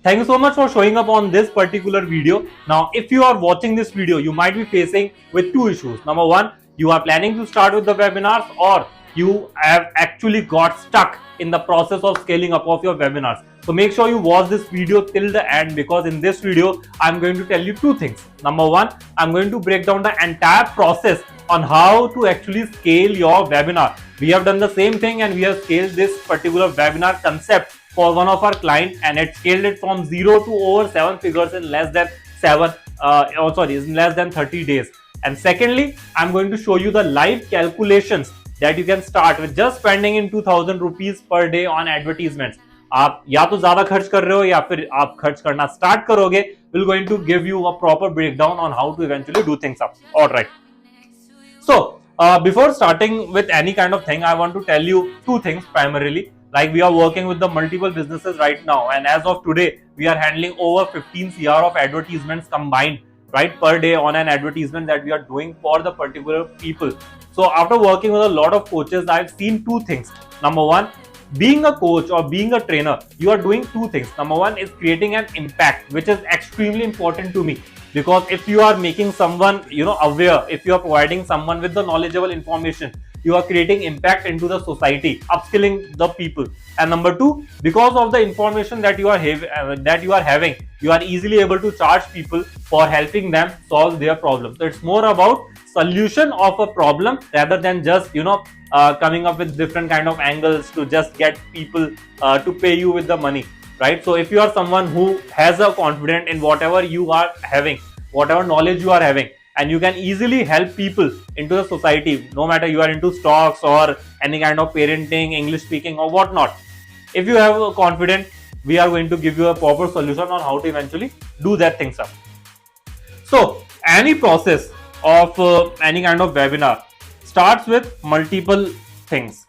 Thank you so much for showing up on this particular video. Now, if you are watching this video, you might be facing with two issues. Number one, you are planning to start with the webinars, or you have actually got stuck in the process of scaling up of your webinars. So make sure you watch this video till the end, because in this video, I'm going to tell you two things. Number one, I'm going to break down the entire process on how to actually scale your webinar. We have done the same thing and we have scaled this particular webinar concept for one of our clients, and it scaled it from 0 to over 7 figures in less than in less than 30 days. And secondly, I'm going to show you the live calculations that you can start with just spending in 2000 rupees per day on advertisements. आप या तो ज्यादा खर्च कर रहे हो या फिर आप खर्च करना स्टार्ट करोगे. We're going to give you a proper breakdown on how to eventually do things up. All right. So before starting with any kind of thing, I want to tell you two things primarily. Like, we are working with the multiple businesses right now, and as of today, we are handling over 15 CR of advertisements combined, right, per day on an advertisement that we are doing for the particular people. So after working with a lot of coaches, I've seen two things. Number one, being a coach or being a trainer, you are doing two things. Number one is creating an impact, which is extremely important to me, because if you are making someone aware, if you are providing someone with the knowledgeable information, you are creating impact into the society, upskilling the people. And number two, because of the information that you are having, you are easily able to charge people for helping them solve their problems. So it's more about solution of a problem rather than just coming up with different kind of angles to just get people to pay you with the money, right? So if you are someone who has a confidence in whatever you are having, whatever knowledge you are having, and you can easily help people into the society, no matter you are into stocks or any kind of parenting, English speaking or whatnot. If you have a confidence, we are going to give you a proper solution on how to eventually do that things up. So any process of any kind of webinar starts with multiple things.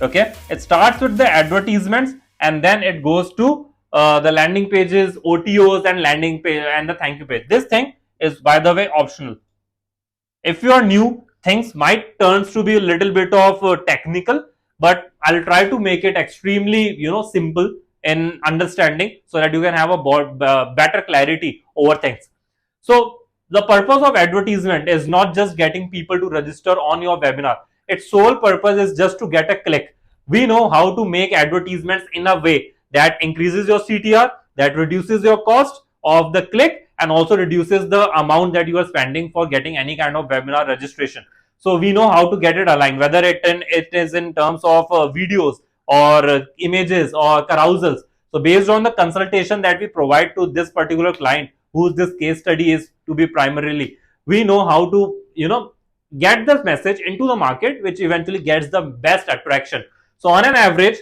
Okay, it starts with the advertisements, and then it goes to the landing pages, OTOs, and landing page and the thank you page. This thing is, by the way, optional. If you are new, things might turn to be a little bit of technical, but I'll try to make it extremely simple in understanding, so that you can have a better clarity over things. So the purpose of advertisement is not just getting people to register on your webinar. Its sole purpose is just to get a click. We know how to make advertisements in a way that increases your CTR, that reduces your cost of the click, and also reduces the amount that you are spending for getting any kind of webinar registration. So we know how to get it aligned, whether it is in terms of videos or images or carousels. So based on the consultation that we provide to this particular client, whose this case study is to be primarily, we know how to get this message into the market, which eventually gets the best attraction. So on an average,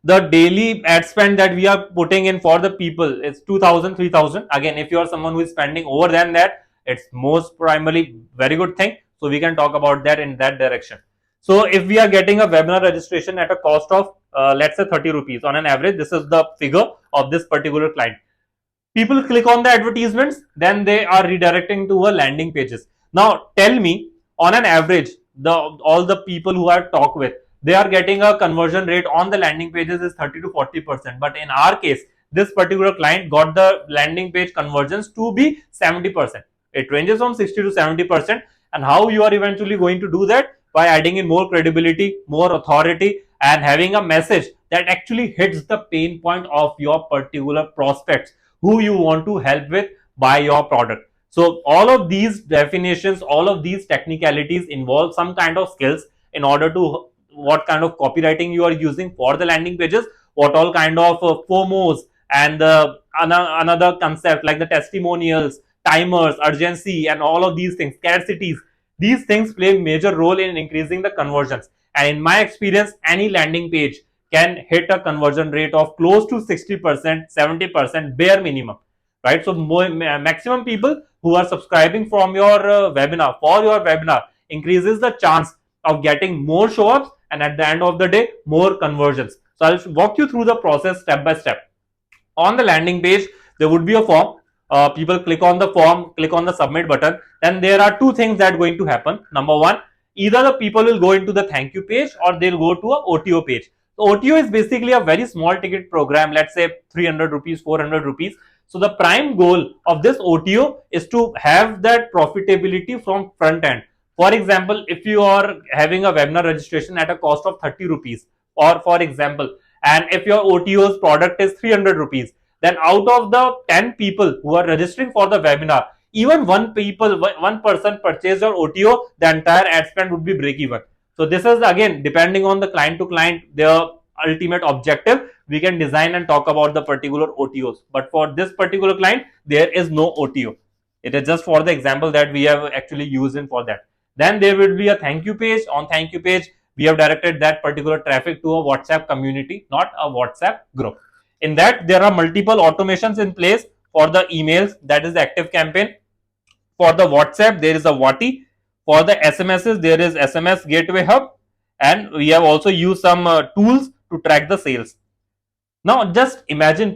the daily ad spend that we are putting in for the people is 2000, 3000. Again, if you are someone who is spending over than that, it's most primarily very good thing. So we can talk about that in that direction. So if we are getting a webinar registration at a cost of let's say 30 rupees on an average, this is the figure of this particular client. People click on the advertisements, then they are redirecting to a landing pages. Now tell me, on an average, all the people who I've talked with, they are getting a conversion rate on the landing pages is 30 to 40%. But in our case, this particular client got the landing page conversions to be 70%. It ranges from 60 to 70%. And how you are eventually going to do that? By adding in more credibility, more authority, and having a message that actually hits the pain point of your particular prospects who you want to help with buy your product. So all of these definitions, all of these technicalities involve some kind of skills in order to what kind of copywriting you are using for the landing pages, what all kind of FOMOs and another concept like the testimonials, timers, urgency, and all of these things, scarcities. These things play a major role in increasing the conversions. And in my experience, any landing page can hit a conversion rate of close to 60%, 70% bare minimum, right? So maximum people who are subscribing from your webinar, for your webinar, increases the chance of getting more show-ups, and at the end of the day, more conversions. So I'll walk you through the process step by step. On the landing page, there would be a form. People click on the form, click on the submit button. Then there are two things that are going to happen. Number one, either the people will go into the thank you page or they'll go to a OTO page. So OTO is basically a very small ticket program, let's say 300 rupees, 400 rupees. So the prime goal of this OTO is to have that profitability from front end. For example, if you are having a webinar registration at a cost of 30 rupees, or for example, and if your OTO's product is 300 rupees, then out of the 10 people who are registering for the webinar, even one person purchased your OTO, the entire ad spend would be break even. So this is again depending on the client to client, their ultimate objective. We can design and talk about the particular OTOs, but for this particular client, there is no OTO. It is just for the example that we have actually used in for that. Then there will be a thank you page. On thank you page, we have directed that particular traffic to a WhatsApp community, not a WhatsApp group. In that, there are multiple automations in place. For the emails, that is the active campaign. For the WhatsApp, there is a WATI. For the SMSs, there is SMS Gateway Hub, and we have also used some tools to track the sales. Now, just imagine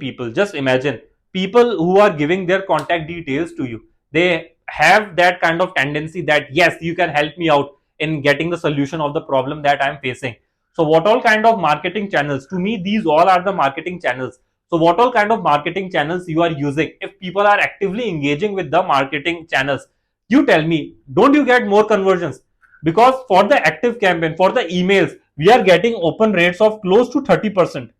people who are giving their contact details to you. They have that kind of tendency that yes, you can help me out in getting the solution of the problem that I am facing. So, what all kind of marketing channels? To me, these all are the marketing channels. So, what all kind of marketing channels you are using? If people are actively engaging with the marketing channels, you tell me, don't you get more conversions? Because for the active campaign, for the emails, we are getting open rates of close to 30%.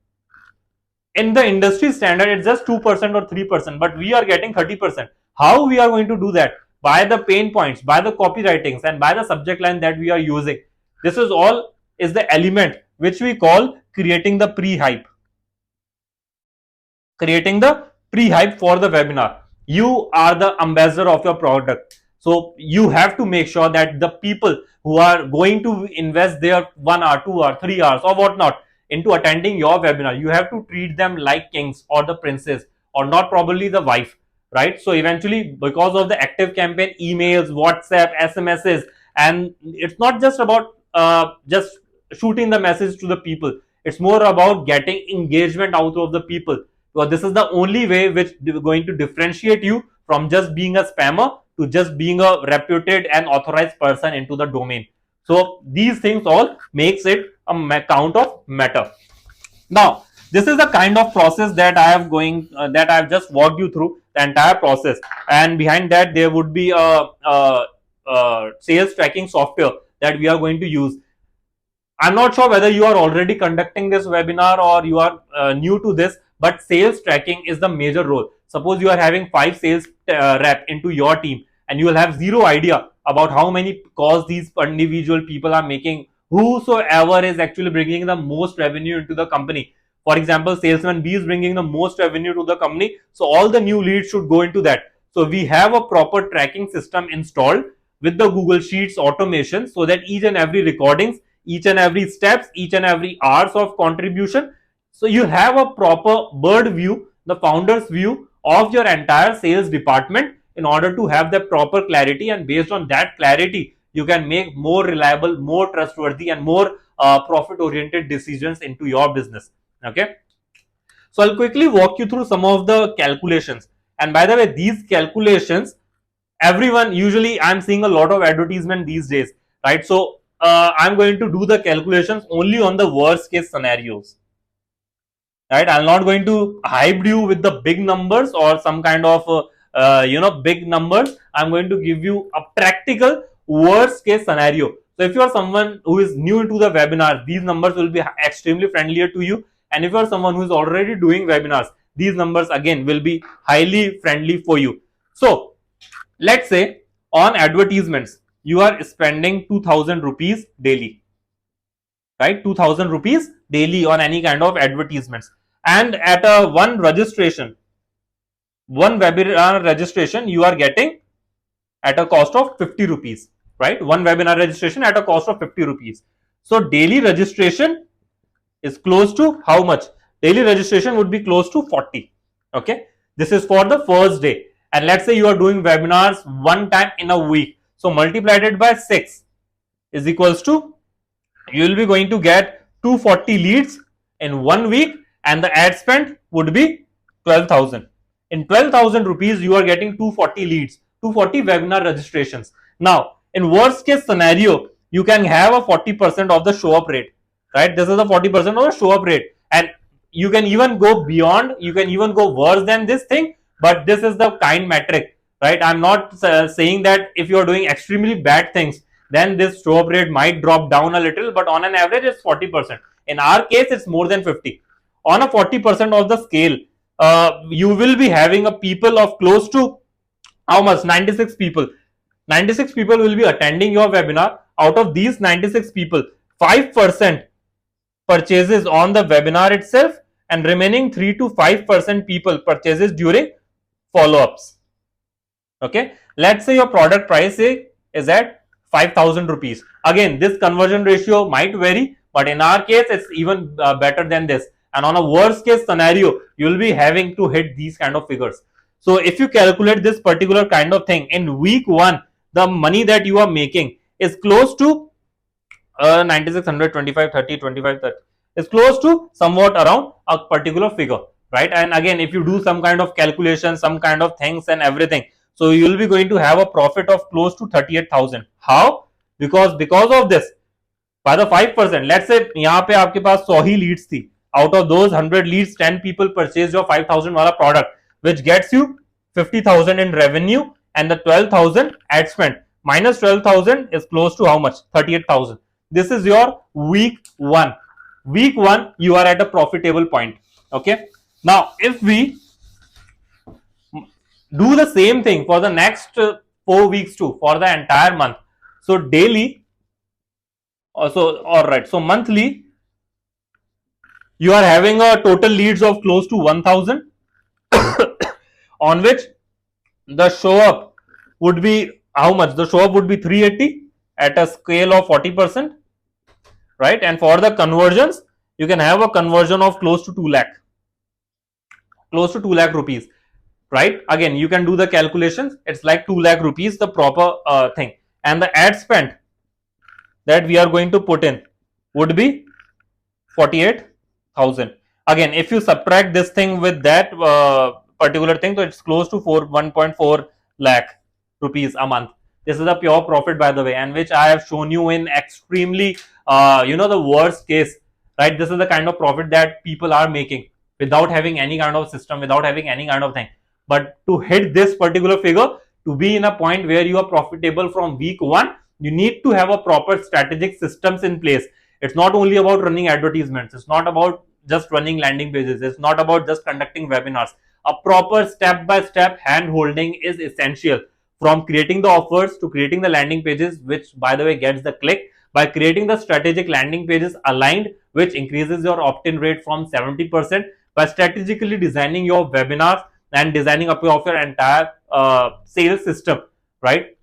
In the industry standard, it's just 2% or 3%, but we are getting 30%. How we are going to do that? By the pain points, by the copywritings, and by the subject line that we are using. This is all is the element which we call creating the pre-hype. Creating the pre-hype for the webinar. You are the ambassador of your product. So you have to make sure that the people who are going to invest their 1 hour, 2 hour, 3 hours or whatnot into attending your webinar, you have to treat them like kings or the princess, or not probably the wife, right? So eventually, because of the active campaign, emails, WhatsApp, SMSs, and it's not just about just shooting the message to the people. It's more about getting engagement out of the people. Because this is the only way which is going to differentiate you from just being a spammer to just being a reputed and authorized person into the domain. So these things all makes it a count of matter. Now, this is the kind of process that I have that I have just walked you through the entire process, and behind that there would be a sales tracking software that we are going to use. I'm not sure whether you are already conducting this webinar or you are new to this, but sales tracking is the major role. Suppose you are having 5 sales rep into your team, and you will have zero idea about how many calls these individual people are making. Whosoever is actually bringing the most revenue into the company. For example, salesman B is bringing the most revenue to the company, so all the new leads should go into that. So we have a proper tracking system installed with the Google Sheets automation, so that each and every recordings, each and every steps, each and every hours of contribution. So you have a proper bird view, the founder's view of your entire sales department in order to have the proper clarity, and based on that clarity, you can make more reliable, more trustworthy, and more profit-oriented decisions into your business. Okay. So I'll quickly walk you through some of the calculations. And by the way, these calculations, everyone usually, I'm seeing a lot of advertisement these days, right? So I'm going to do the calculations only on the worst case scenarios, right? I'm not going to hype you with the big numbers or some kind of big numbers. I'm going to give you a practical worst case scenario. So if you are someone who is new into the webinar, these numbers will be extremely friendlier to you. And if you are someone who is already doing webinars, these numbers again will be highly friendly for you. So let's say on advertisements, you are spending 2000 rupees daily, right? 2000 rupees daily on any kind of advertisements. And at a one webinar registration, you are getting at a cost of 50 rupees, right? One webinar registration at a cost of 50 rupees. So daily registration is close to how much? Daily registration would be close to 40. Okay. This is for the first day. And let's say you are doing webinars one time in a week. So multiplied it by 6 is equals to, you will be going to get 240 leads in 1 week, and the ad spend would be 12,000. In 12,000 rupees, you are getting 240 leads, 240 webinar registrations. Now, in worst case scenario, you can have a 40% of the show up rate. right? This is the 40% of the show up rate, and you can even go beyond, you can even go worse than this thing, but this is the kind metric, right? I'm not saying that if you're doing extremely bad things, then this show up rate might drop down a little, but on an average it's 40%. In our case it's more than 50. On a 40% of the scale, you will be having a people of close to how much? 96 people. 96 people will be attending your webinar. Out of these 96 people, 5% purchases on the webinar itself, and remaining 3 to 5% people purchases during follow-ups. Okay, let's say your product price is at 5,000 rupees. Again, this conversion ratio might vary, but in our case it's even better than this, and on a worst case scenario you will be having to hit these kind of figures. So if you calculate this particular kind of thing in week 1, the money that you are making is close to 96, 100, 25, 30, 25, 30. It's close to somewhat around a particular figure, right? And again, if you do some kind of calculation, some kind of things and everything, so you will be going to have a profit of close to 38,000. How? Because of this, by the 5%, let's say यहाँ पे आपके पास 100 ही leads थी. Out of those 100 leads, 10 people purchase your 5,000 वाला product, which gets you 50,000 in revenue, and the 12,000 ad spend. Minus 12,000 is close to how much? 38,000. This is your week 1. Week 1, you are at a profitable point. Okay. Now, if we do the same thing for the next 4 weeks too, for the entire month. So daily, also, alright. So monthly, you are having a total leads of close to 1,000, on which the show up would be how much? The show up would be 380 at a scale of 40%, right? And for the conversions, you can have a conversion of close to 2 lakh, close to 2 lakh rupees, right? Again, you can do the calculations. It's like 2 lakh rupees, the proper thing. And the ad spend that we are going to put in would be 48,000. Again, if you subtract this thing with that particular thing, so it's close to 1.4 lakh rupees a month. This is a pure profit, by the way, and which I have shown you in extremely, the worst case, right? This is the kind of profit that people are making without having any kind of system, without having any kind of thing. But to hit this particular figure, to be in a point where you are profitable from week 1, you need to have a proper strategic systems in place. It's not only about running advertisements. It's not about just running landing pages. It's not about just conducting webinars. A proper step-by-step hand-holding is essential, from creating the offers to creating the landing pages, which by the way gets the click, by creating the strategic landing pages aligned, which increases your opt-in rate from 70%, by strategically designing your webinars and designing up of your entire sales system, right?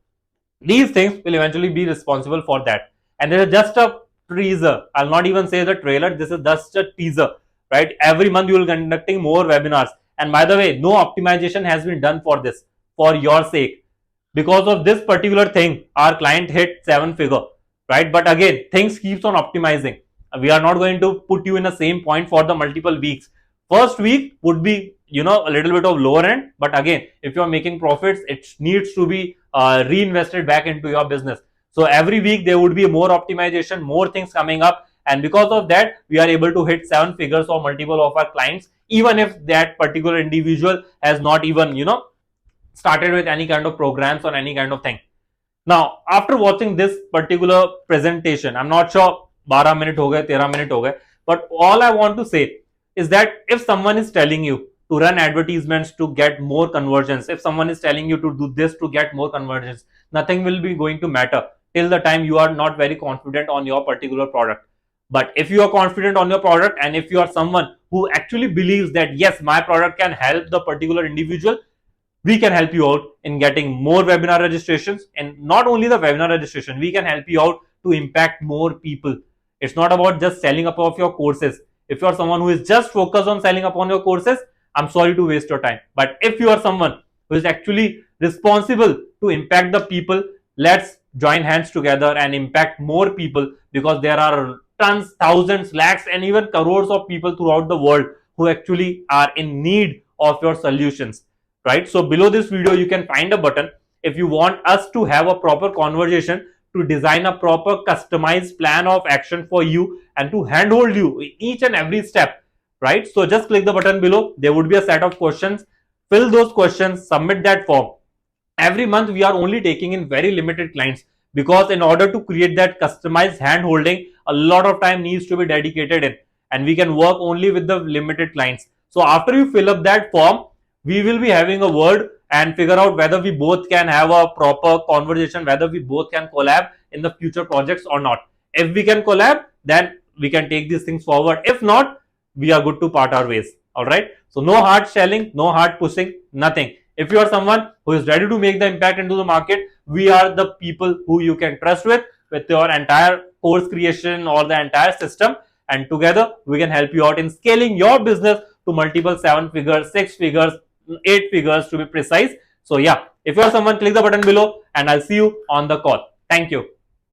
These things will eventually be responsible for that. And there is just a teaser. I'll not even say the trailer. This is just a teaser, right? Every month you will be conducting more webinars. And by the way, no optimization has been done for this, for your sake. Because of this particular thing, our client hit 7-figure, right? But again, things keeps on optimizing. We are not going to put you in the same point for the multiple weeks. First week would be, a little bit of lower end. But again, if you are making profits, it needs to be reinvested back into your business. So every week there would be more optimization, more things coming up. And because of that, we are able to hit 7 figures or multiple of our clients, even if that particular individual has not even, started with any kind of programs or any kind of thing. Now, after watching this particular presentation, I'm not sure 12 minute ho gaye, 13 minute ho gaye, but all I want to say is that if someone is telling you to run advertisements to get more conversions, if someone is telling you to do this to get more conversions, nothing will be going to matter till the time you are not very confident on your particular product. But if you are confident on your product, and if you are someone who actually believes that yes, my product can help the particular individual, we can help you out in getting more webinar registrations. And not only the webinar registration, we can help you out to impact more people. It's not about just selling up of your courses. If you are someone who is just focused on selling upon your courses, I'm sorry to waste your time. But if you are someone who is actually responsible to impact the people, let's join hands together and impact more people, because there are tons, thousands, lakhs, and even crores of people throughout the world who actually are in need of your solutions, right? So below this video, you can find a button. If you want us to have a proper conversation, to design a proper customized plan of action for you and to handhold you each and every step, right? So just click the button below. There would be a set of questions. Fill those questions, submit that form. Every month we are only taking in very limited clients, because in order to create that customized hand holding, a lot of time needs to be dedicated in, and we can work only with the limited clients. So after you fill up that form, we will be having a word and figure out whether we both can have a proper conversation, whether we both can collab in the future projects or not. If we can collab, then we can take these things forward. If not, we are good to part our ways. All right. So no hard selling, no hard pushing, nothing. If you are someone who is ready to make the impact into the market, we are the people who you can trust with your entire course creation or the entire system. And together we can help you out in scaling your business to multiple 7 figures, 6 figures, 8 figures to be precise. So yeah, if you are someone, click the button below and I'll see you on the call. Thank you.